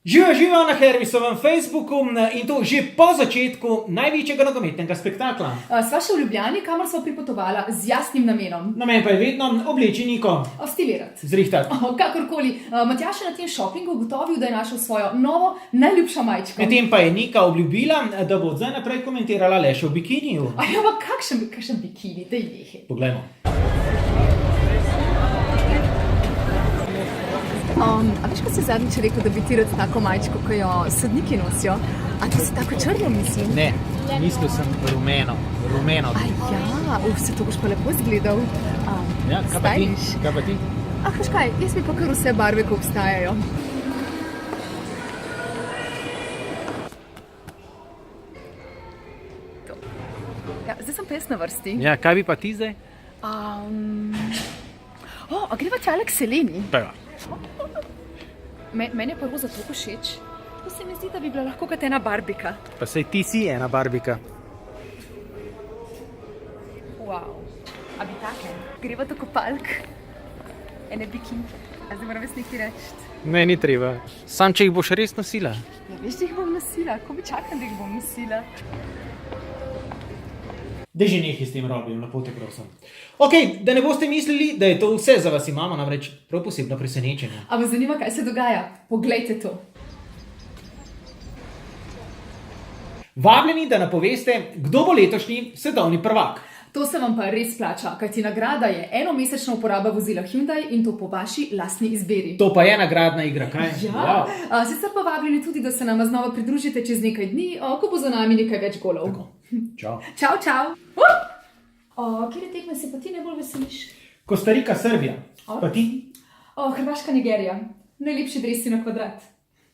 Živijo na Hervisovem Facebooku in to že po začetku največjega nogometnega spektakla. Sva še v Ljubljani, kamor sva pripotovala z jasnim namenom. Namen pa je vedno obleči Niko. Stilirati. Zrihtati. Kakorkoli. Matjaž je na tem šopingu ugotovil, da je našel svojo novo, najljubša majčko. Medtem pa je Nika obljubila, da bo od zdaj naprej komentirala le še v bikiniju. Ja, pa kakšen bikini, daj nehe. Poglejmo. A veš, ko si zadnjič rekel, da bi ti rad tako majčko, ko jo sodniki nosijo? A ti si tako črno mislil? Ne, mislil sem rumeno. Ja, se to boš pa lepo izgledal. Ja, kaj pa ti? Veš kaj, jaz bi pa kar vse barve, ko obstajajo. Ja, zdaj sem pa jaz na vrsti. Ja, kaj bi pa ti zdaj? A greva tjale k Seleni? Pa ja. Meni je pa roza toliko všeč. To se mi zdi, da bi bila lahko kot ena barbika. Pa sej ti si ena barbika. Wow. A bi take? Greva do kopalk? Ene bikini? A zdaj moram jaz nekaj reči? Ne, ni treba. Sam, če jih boš res nosila. Ja, veš, da jih bom nosila. Ko bi čakam, da jih bom nosila? Daj že nekaj s tem Robijem, lepo te prosim. Ok, da ne boste mislili, da je to vse za vas, imamo namreč prav posebno presenečenje. A vas zanima, kaj se dogaja? Poglejte to. Vabljeni, da napoveste, kdo bo letošnji svetovni prvak. To se vam pa res plača, kajti nagrada je enomesečna uporaba vozila Hyundai in to po vaši lastni izbiri. To pa je nagradna igra, kaj? Ja, sicer pa vabljeni tudi, da se nama znova pridružite čez nekaj dni, ko bo za nami nekaj več golov. Tako, čau. Čau. Kjere tekme se pa ti najbolj veseliš? Kostarika, Srbija. Pa ti? Hrvaška, Nigerija. Najlepši dresi na kvadrat.